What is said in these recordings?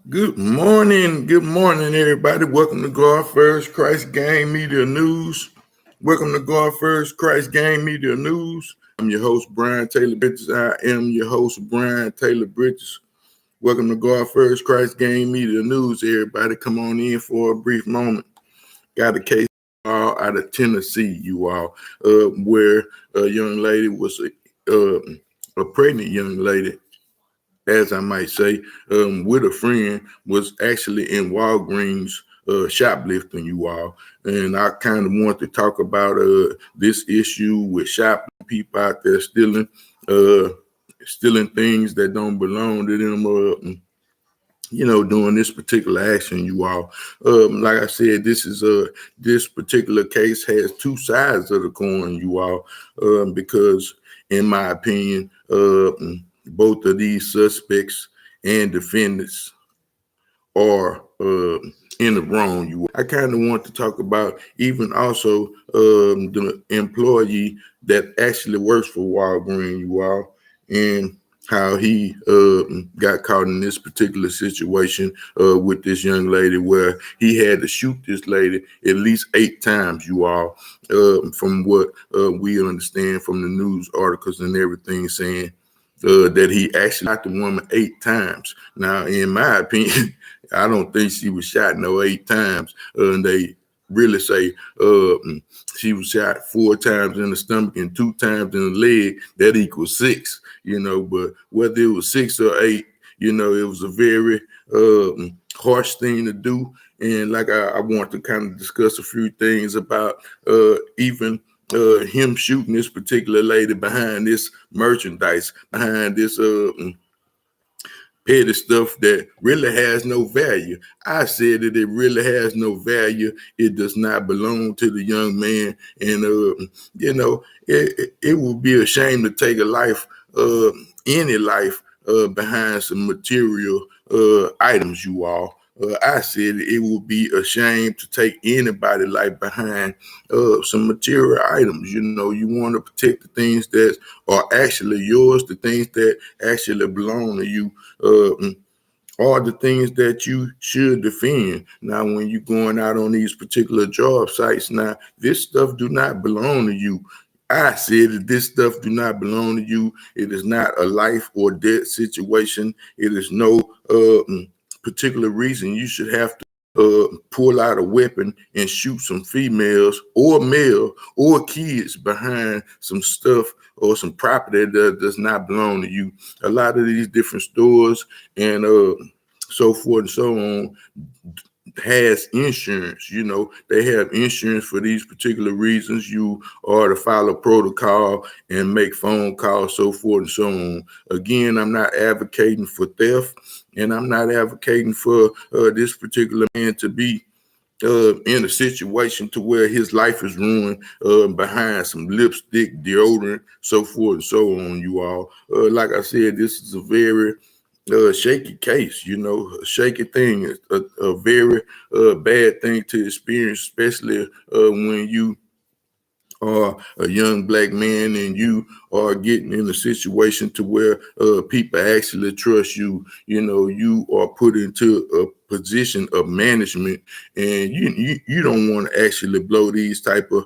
Good morning, everybody. Welcome to God First Christ Gang Media News. Welcome to God First Christ Gang Media News. I'm your host, Brian Taylor Bridges. Welcome to God First Christ Gang Media News, everybody. Come on in for a brief moment. Got a case out of Tennessee, you all, where a young lady was a pregnant young lady, as I might say, with a friend, was actually in Walgreens shoplifting, you all. And I kind of want to talk about this issue with shoplifting, people out there stealing things that don't belong to them, doing this particular action, you all. Like I said, this particular case has two sides of the coin, you all, because in my opinion, both of these suspects and defendants are in the wrong. I kind of want to talk about even also the employee that actually works for Walgreens, you all, and how he got caught in this particular situation with this young lady, where he had to shoot this lady at least 8 times, you all, from what we understand from the news articles and everything, saying that he actually shot the woman 8 times. Now, in my opinion, I don't think she was shot no 8 times. And they really say she was shot 4 times in the stomach and 2 times in the leg. That equals 6, but whether it was 6 or 8, it was a very harsh thing to do. And like I want to kind of discuss a few things about even him shooting this particular lady behind this merchandise, behind this petty stuff that really has no value. I said that it really has no value. It does not belong to the young man. And, it would be a shame to take a life, any life, behind some material items, you all. I said it would be a shame to take anybody's life behind some material items. You want to protect the things that are actually yours, the things that actually belong to you, are the things that you should defend. Now, when you're going out on these particular job sites, now, this stuff do not belong to you. I said that this stuff do not belong to you. It is not a life or death situation. It is no particular reason you should have to pull out a weapon and shoot some females or male or kids behind some stuff or some property that does not belong to you. A lot of these different stores and so forth and so on has insurance. They have insurance for these particular reasons. You are to follow protocol and make phone calls, so forth and so on. Again, I'm not advocating for theft, and I'm not advocating for this particular man to be in a situation to where his life is ruined behind some lipstick, deodorant, so forth and so on, you all. Like I said, this is a very shaky case, a shaky thing, a very bad thing to experience, especially when you are a young black man and you are getting in a situation to where people actually trust you. You are put into a position of management, and you don't want to actually blow these type of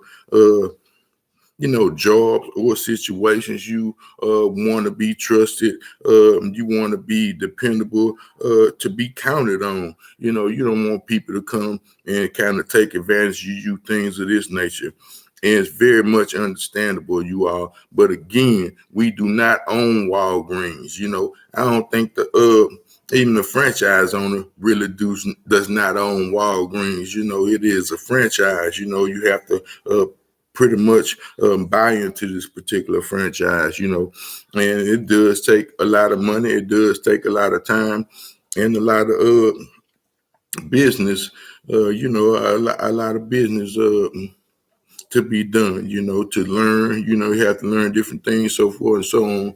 jobs or situations. You want to be trusted. You want to be dependable, to be counted on. You don't want people to come and kind of take advantage of you, things of this nature. And it's very much understandable, you all. But again, we do not own Walgreens. I don't think even the franchise owner really does not own Walgreens. It is a franchise. You have to pretty much buy into this particular franchise, and it does take a lot of money. It does take a lot of time and a lot of business, a lot of business to be done, to learn. You have to learn different things, so forth and so on.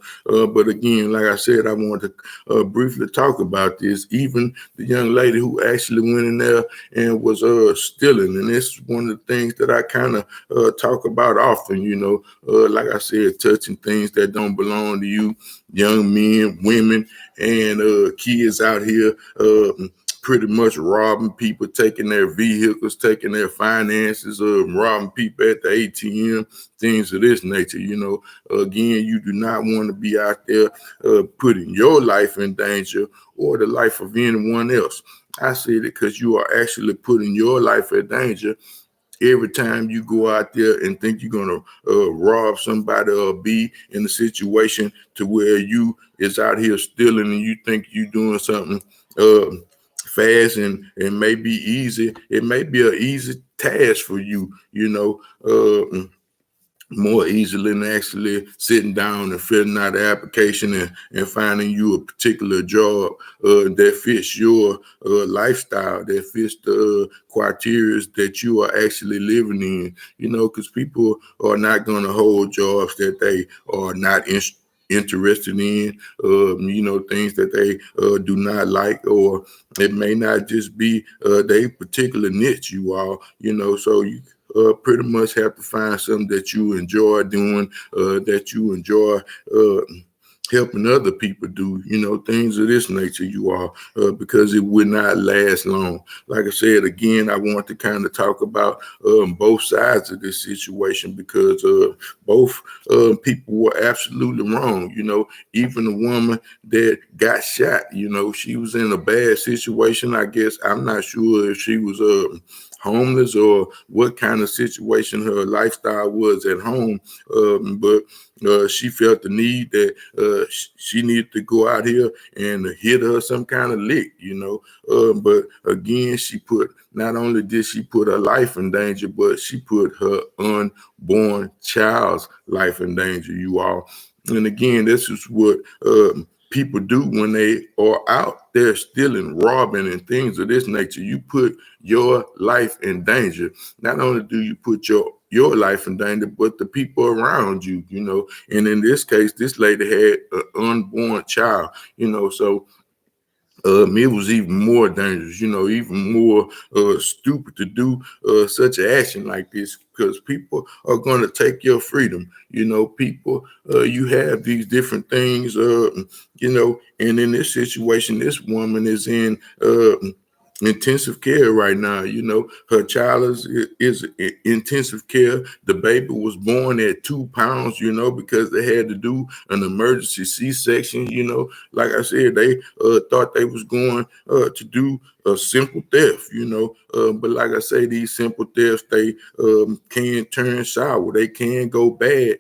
But again, like I said, I want to briefly talk about this. Even the young lady who actually went in there and was stealing, and this is one of the things that I kind of talk about often. Like I said, touching things that don't belong to you, young men, women, and kids out here. Pretty much robbing people, taking their vehicles, taking their finances, robbing people at the ATM, things of this nature. Again, you do not want to be out there putting your life in danger or the life of anyone else. I said it because you are actually putting your life in danger every time you go out there and think you're going to rob somebody or be in a situation to where you is out here stealing and you think you're doing something fast and may be easy. It may be an easy task for you, more easily than actually sitting down and filling out the application and finding you a particular job that fits your lifestyle, that fits the criteria that you are actually living in, because people are not going to hold jobs that they are not interested in, things that they do not like, or it may not just be their particular niche, so you pretty much have to find something that you enjoy doing, that you enjoy helping other people do, things of this nature, because it would not last long. Like I said, again, I want to kind of talk about both sides of this situation because both people were absolutely wrong. Even the woman that got shot, she was in a bad situation. I guess I'm not sure if she was homeless or what kind of situation her lifestyle was at home, but she felt the need that she needed to go out here and hit her some kind of lick, but again, not only did she put her life in danger, but she put her unborn child's life in danger, you all. And again, this is what people do when they are out there stealing, robbing, and things of this nature. You put your life in danger. Not only do you put your life in danger, but the people around you, And in this case, this lady had an unborn child, so it was even more dangerous, even more stupid to do such an action like this because people are going to take your freedom. People, you have these different things, and in this situation, this woman is in intensive care right now. Her child is in intensive care. The baby was born at 2 pounds, because they had to do an emergency C-section. Like I said, they thought they was going to do a simple theft, but like I say, these simple thefts, they can turn sour. They can go bad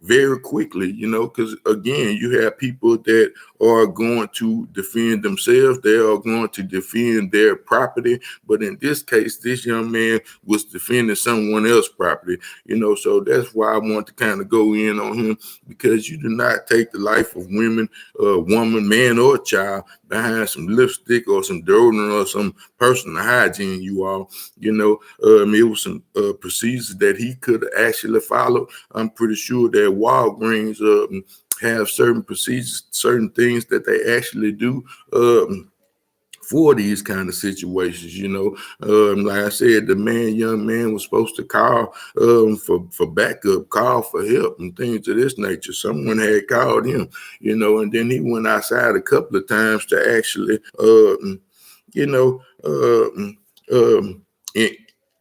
very quickly, because again, you have people that are going to defend themselves. They are going to defend their property. But in this case, this young man was defending someone else's property, so that's why I want to kind of go in on him, because you do not take the life of women, woman, man, or child behind some lipstick or some deodorant or some personal hygiene, you all. It was some procedures that he could actually follow. I'm pretty sure that Walgreens have certain procedures, certain things that they actually do for these kind of situations. Like I said, the young man was supposed to call for backup, call for help and things of this nature. Someone had called him, and then he went outside a couple of times to actually,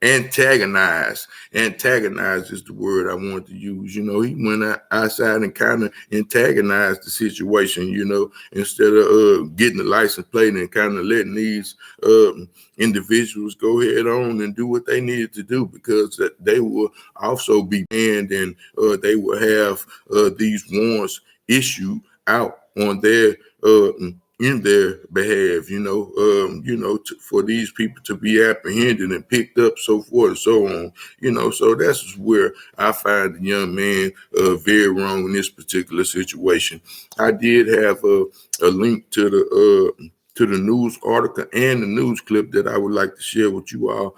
antagonize. Antagonize is the word I want to use. He went outside and kind of antagonized the situation, instead of getting the license plate and kind of letting these individuals go ahead on and do what they needed to do, because they will also be banned, and they will have these warrants issued out on their in their behalf, for these people to be apprehended and picked up, so forth and so on, so that's where I find the young man very wrong in this particular situation. I did have a link to to the news article and the news clip that I would like to share with you all.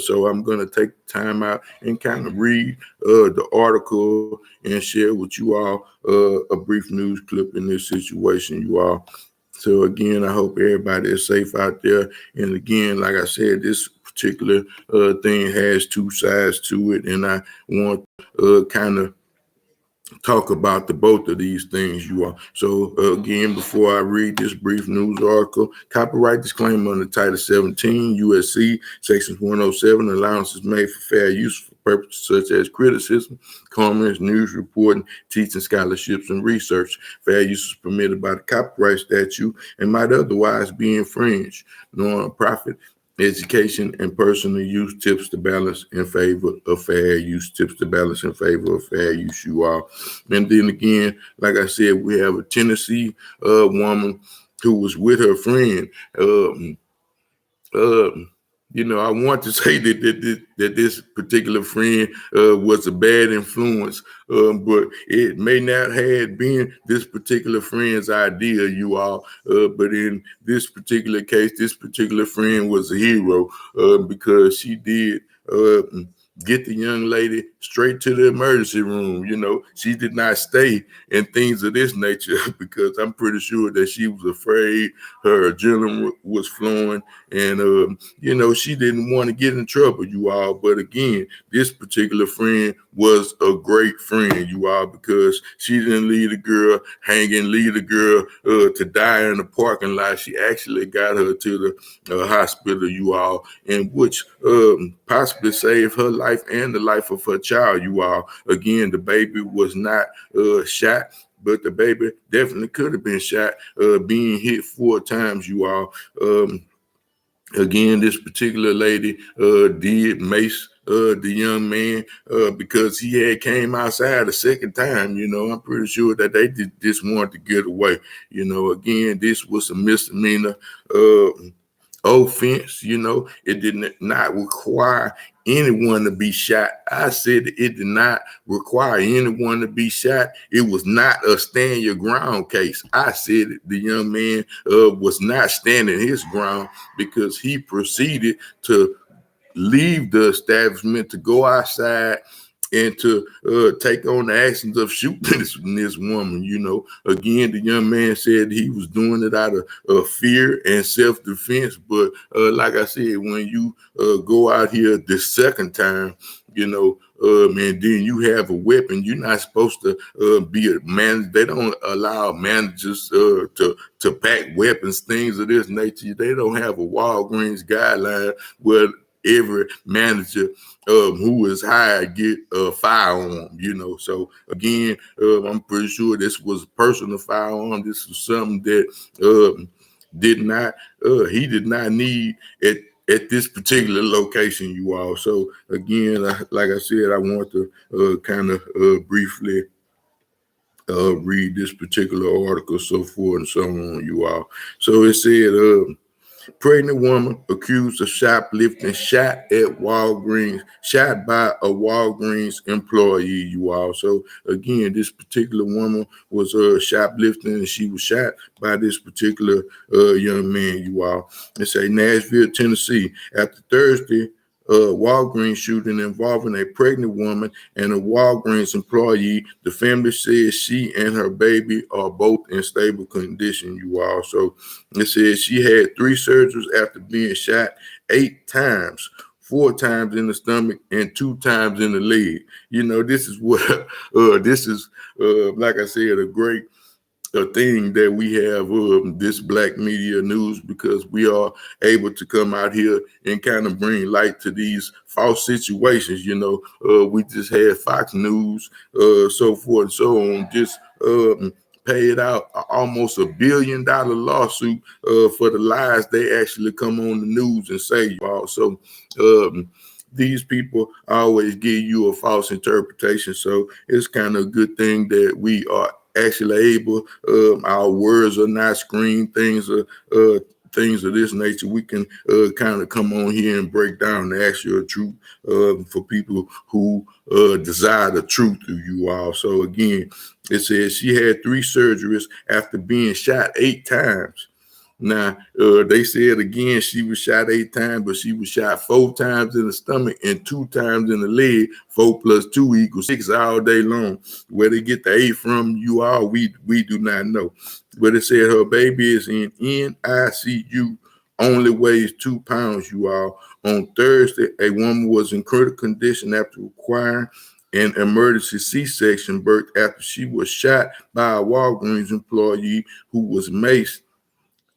So I'm going to take time out and kind of read the article and share with you all a brief news clip in this situation, you all. So again, I hope everybody is safe out there. And again, like I said, this particular thing has two sides to it, and I want to kind of talk about the both of these things, you all. So again, before I read this brief news article, copyright disclaimer under Title 17 USC Section 107, allowances made for fair use for purposes such as criticism, comments, news reporting, teaching, scholarships, and research. Fair use is permitted by the copyright statute and might otherwise be infringed. Non-profit education and personal use tips to balance in favor of fair use, tips to balance in favor of fair use, you all. And then again, like I said, we have a Tennessee woman who was with her friend. I want to say that this particular friend was a bad influence, but it may not have been this particular friend's idea, you all. But in this particular case, this particular friend was a hero because she did get the young lady straight to the emergency room. She did not stay and things of this nature because I'm pretty sure that she was afraid, her adrenaline was flowing, and she didn't want to get in trouble, you all. But again, this particular friend was a great friend, you all, because she didn't leave the girl hanging, leave the girl to die in the parking lot. She actually got her to the hospital, you all, and which possibly saved her life and the life of her child, you all. Again, the baby was not shot, but the baby definitely could have been shot, being hit 4 times, you all. Again, this particular lady did mace the young man because he had came outside a second time. I'm pretty sure that they just wanted to get away. Again, this was a misdemeanor offense. It did not require anyone to be shot. I said it did not require anyone to be shot. It was not a stand your ground case. I said the young man was not standing his ground because he proceeded to leave the establishment to go outside and to take on the actions of shooting this woman. Again, the young man said he was doing it out of fear and self-defense. But like I said, when you go out here the second time, and then you have a weapon, you're not supposed to be a man. They don't allow managers to pack weapons, things of this nature. They don't have a Walgreens guideline where every manager who is hired get a firearm, So again, I'm pretty sure this was a personal firearm. This was something that he did not need at this particular location, you all. So again, like I said, I want to kind of briefly read this particular article, so forth and so on, you all. So it said, pregnant woman accused of shoplifting shot by a Walgreens employee, you all. So again, this particular woman was shoplifting and she was shot by this particular young man, you all. It say Nashville, Tennessee. After Thursday, Walgreens shooting involving a pregnant woman and a Walgreens employee, the family says she and her baby are both in stable condition, you all. So it says she had 3 surgeries after being shot 8 times, 4 times in the stomach and 2 times in the leg. This is what like I said, a great thing that we have this black media news, because we are able to come out here and kind of bring light to these false situations. We just had Fox News, so forth and so on, just paid out almost $1 billion lawsuit for the lies they actually come on the news and say, y'all. So these people always give you a false interpretation. So it's kind of a good thing that we are actually able, our words are not screened, things of this nature. We can kind of come on here and break down the actual truth for people who desire the truth of you all. So again, it says she had 3 surgeries after being shot 8 times. Now, they said again she was shot 8 times, but she was shot 4 times in the stomach and 2 times in the leg. 4 + 2 = 6 all day long. Where they get the 8 from, we do not know. But it said her baby is in NICU, only weighs 2 pounds, you all. On Thursday, a woman was in critical condition after requiring an emergency C-section birth after she was shot by a Walgreens employee who was maced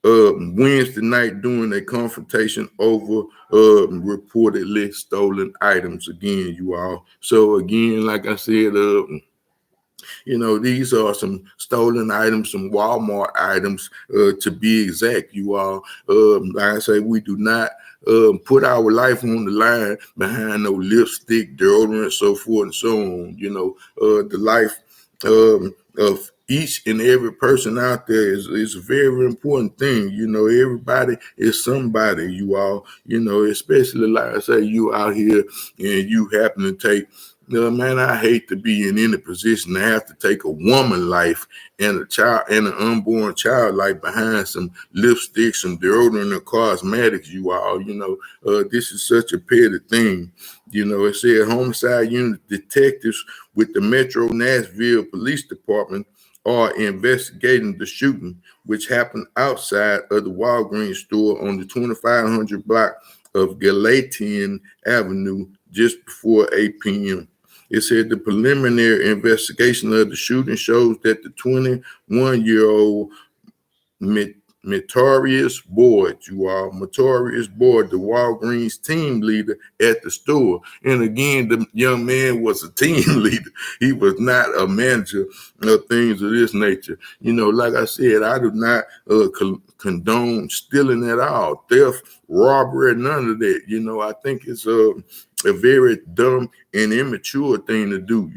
Wednesday night during a confrontation over reportedly stolen items. Again, you all. So again, like I said, these are some stolen items, some Walmart items, to be exact, you all. Like I say, we do not put our life on the line behind no lipstick, deodorant, so forth and so on. The life of each and every person out there is a very important thing. Everybody is somebody, you all, especially like I say, you out here and you happen to take man, I hate to be in any position to have to take a woman life and a child and an unborn child life behind some lipstick, some deodorant, and cosmetics. You all, this is such a petty thing. It said homicide unit detectives with the Metro Nashville Police Department are investigating the shooting, which happened outside of the Walgreens store on the 2500 block of Galatian Avenue just before 8 p.m. It said the preliminary investigation of the shooting shows that the 21-year-old Notorious Boyd, Notorious Boyd, the Walgreens team leader at the store. And again, the young man was a team leader. He was not a manager of things of this nature. Like I said, I do not condone stealing at all, theft, robbery, none of that. I think it's a very dumb and immature thing to do.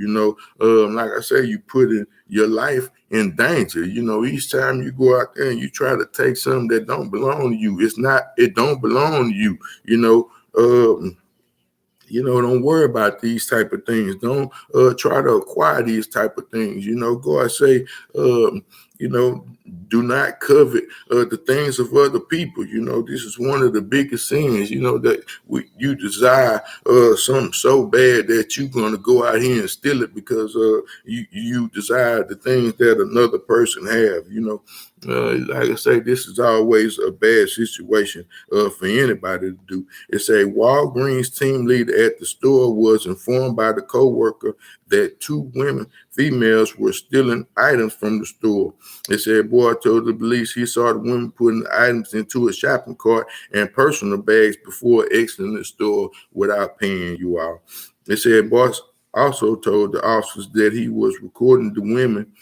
Like I say, you put in your life in danger. Each time you go out there and you try to take something that don't belong to you, it don't belong to you. Don't worry about these type of things. Don't try to acquire these type of things. God say, do not covet the things of other people. This is one of the biggest sins, that you desire something so bad that you're going to go out here and steal it because you desire the things that another person have. Like I say, this is always a bad situation for anybody to do. It's a Walgreens team leader at the store was informed by the co-worker that 2 females were stealing items from the store. It said, boy told the police he saw the women putting the items into a shopping cart and personal bags before exiting the store without paying, you all. It said, boss also told the officers that he was recording the women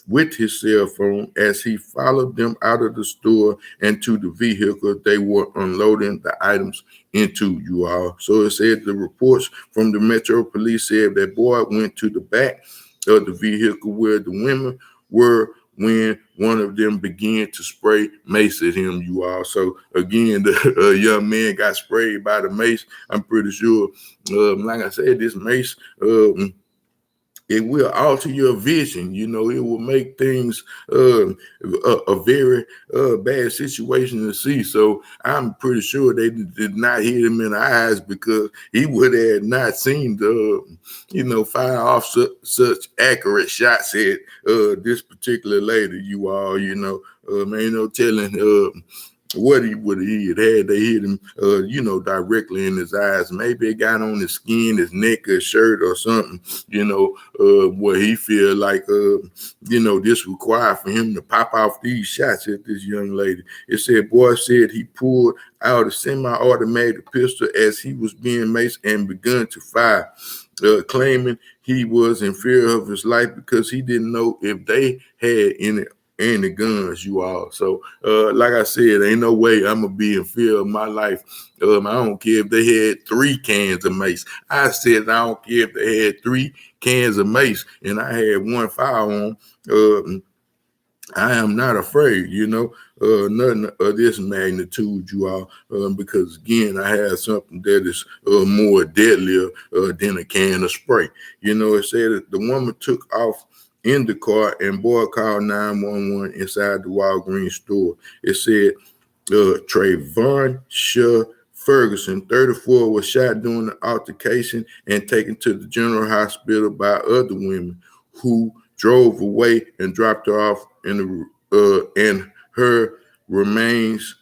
with his cell phone as he followed them out of the store and to the vehicle they were unloading the items into, you all. So it said the reports from the Metro Police said that Boyd went to the back of the vehicle where the women were when one of them began to spray mace at him, you all. So again, the young man got sprayed by the mace. I'm pretty sure, like I said, this mace, it will alter your vision. It will make things a very bad situation to see. So I'm pretty sure they did not hit him in the eyes because he would have not seen fire off such accurate shots at this particular lady, you all. Man, no telling what he would have had. They hit him, directly in his eyes. Maybe it got on his skin, his neck, his shirt, or something. Where he feel like, this required for him to pop off these shots at this young lady. It said, boy said he pulled out a semi-automatic pistol as he was being maced and begun to fire, claiming he was in fear of his life because he didn't know if they had any guns, you all. So, like I said, ain't no way I'm gonna be in fear of my life. I don't care if they had 3 cans of mace. I said I don't care if they had 3 cans of mace and I had 1 firearm. I am not afraid, nothing of this magnitude, you all, because again, I have something that is more deadlier than a can of spray. It said that the woman took off in the car and Boyd called 911 inside the Walgreens store. It said Trayvon Ferguson, 34, was shot during the altercation and taken to the general hospital by other women who drove away and dropped her off and her remains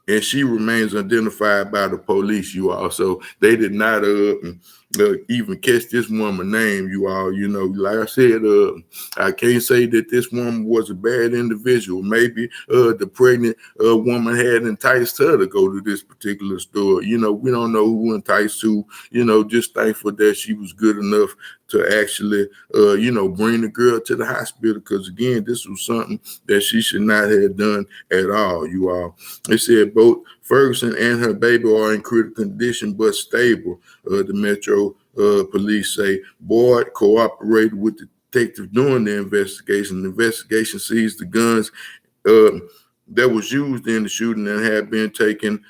and she remains identified by the police, you all. So they did not even catch this woman's name, you all. You know, like I said, I can't say that this woman was a bad individual. Maybe the pregnant woman had enticed her to go to this particular store. You know, we don't know who enticed who. You know, just thankful that she was good enough to actually, bring the girl to the hospital, because, again, this was something that she should not have done at all, you all. They said both Ferguson and her baby are in critical condition but stable, the Metro police say. Boyd cooperated with the detective during the investigation. The investigation seized the guns that was used in the shooting and had been taken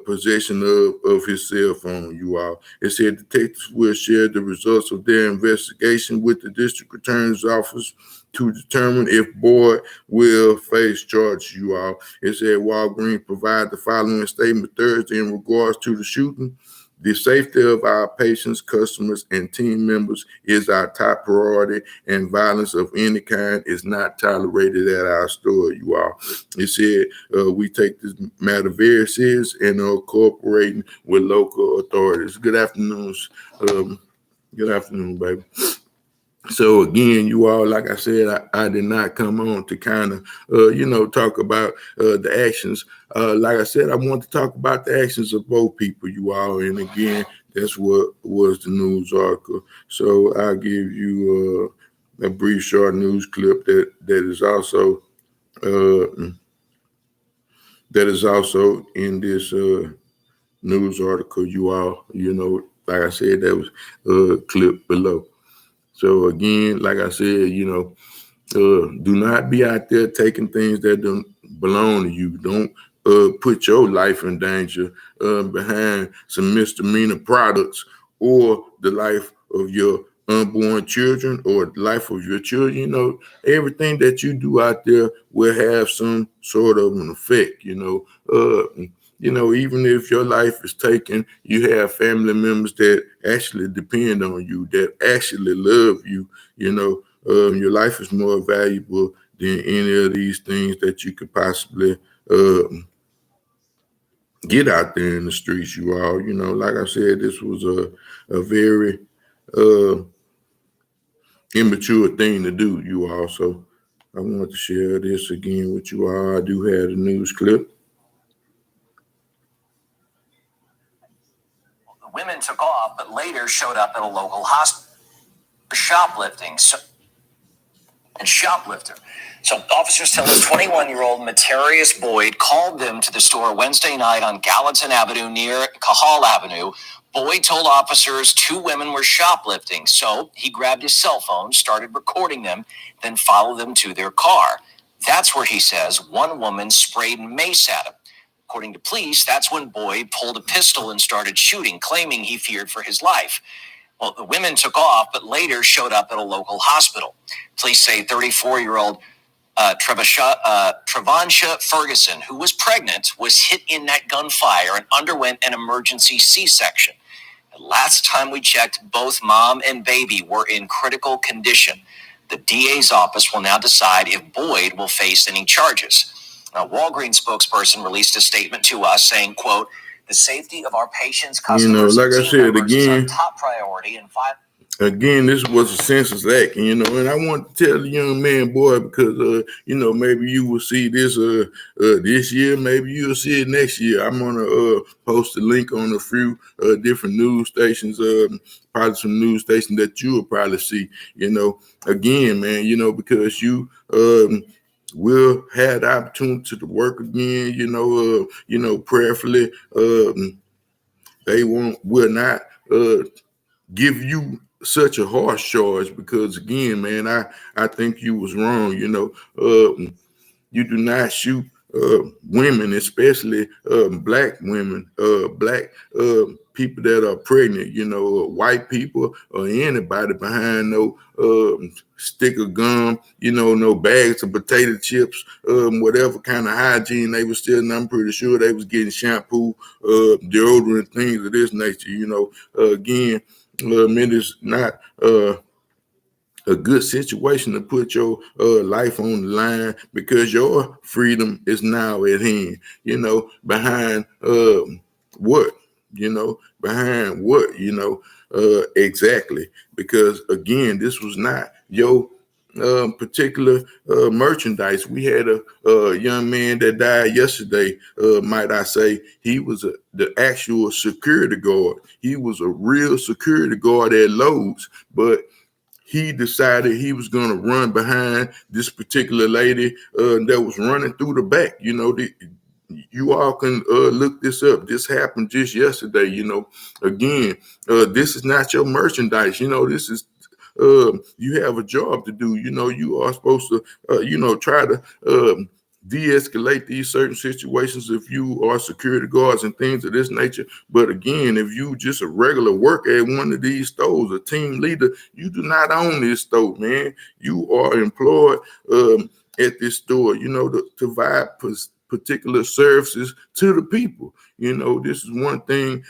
possession of his cell phone, you all. It said detectives will share the results of their investigation with the district attorney's office to determine if Boyd will face charges, you all. It said Walgreens provided the following statement Thursday in regards to the shooting. The safety of our patients, customers, and team members is our top priority, and violence of any kind is not tolerated at our store, you all. It said we take this matter very serious and are cooperating with local authorities. Good afternoon. Good afternoon, baby. So again, you all, like I said, I did not come on to kind of, talk about the actions. Like I said, I want to talk about the actions of both people, you all. And again, that's what was the news article. So I'll give you a brief, short news clip that is also in this news article, you all. You know, like I said, that was clipped below. So again, like I said, do not be out there taking things that don't belong to you. Don't put your life in danger behind some misdemeanor products or the life of your unborn children or the life of your children. You know, everything that you do out there will have some sort of an effect, even if your life is taken, you have family members that actually depend on you, that actually love you. Your life is more valuable than any of these things that you could possibly get out there in the streets, you all. Like I said, this was a very immature thing to do, you all. So I want to share this again with you all. I do have the news clip. Women took off, but later showed up at a local hospital. Shoplifting. Shoplifter. So officers tell us 21-year-old Materius Boyd called them to the store Wednesday night on Gallatin Avenue near Cahal Avenue. Boyd told officers two women were shoplifting, so he grabbed his cell phone, started recording them, then followed them to their car. That's where, he says, one woman sprayed mace at him. According to police, that's when Boyd pulled a pistol and started shooting, claiming he feared for his life. Well, the women took off, but later showed up at a local hospital. Police say 34-year-old Travansha Ferguson, who was pregnant, was hit in that gunfire and underwent an emergency C-section. And last time we checked, both mom and baby were in critical condition. The DA's office will now decide if Boyd will face any charges. Now, Walgreens spokesperson released a statement to us saying, quote, the safety of our patients, customers, like I said, again, is our top priority. Again, this was a senseless act, and I want to tell the young man, boy, because, maybe you will see this this year, maybe you'll see it next year. I'm going to post a link on a few different news stations, probably some news stations that you will probably see, again, man, because you will have the opportunity to work again, prayerfully, they will not give you such a harsh charge, because again, man, I think you was wrong. You do not shoot women, especially black women, black people that are pregnant, white people or anybody behind no stick of gum, no bags of potato chips, whatever kind of hygiene they were stealing. I'm pretty sure they was getting shampoo, deodorant, things of this nature. Again, it is not a good situation to put your life on the line, because your freedom is now at hand. Behind what? Behind what? Exactly. Because again, this was not your particular merchandise. We had a young man that died yesterday. Might I say, he was the actual security guard. He was a real security guard at Lowe's, but he decided he was going to run behind this particular lady that was running through the back. You all can look this up. This happened just yesterday. Again, this is not your merchandise. This is you have a job to do. You are supposed to, try to de-escalate these certain situations if you are security guards and things of this nature. But again, if you just a regular worker at one of these stores, a team leader, you do not own this store, man. You are employed at this store, to provide particular services to the people. This is one thing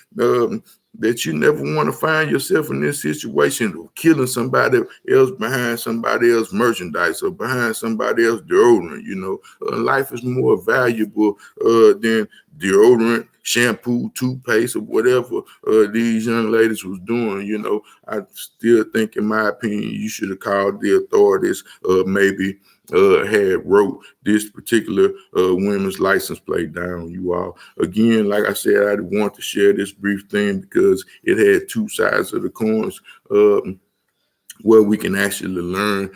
that you never want to find yourself in this situation of killing somebody else behind somebody else's merchandise or behind somebody else's deodorant. Life is more valuable than deodorant, shampoo, toothpaste, or whatever these young ladies was doing. I still think, in my opinion, you should have called the authorities, maybe had wrote this particular women's license plate down. You all, again, like I said, I want to share this brief thing because it had two sides of the coins, where we can actually learn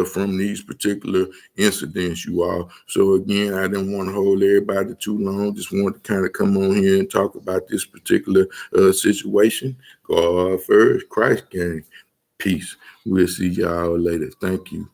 from these particular incidents, you all. So again, I didn't want to hold everybody too long. Just wanted to kind of come on here and talk about this particular situation. God first, Christ gang. Peace. We'll see y'all later. Thank you.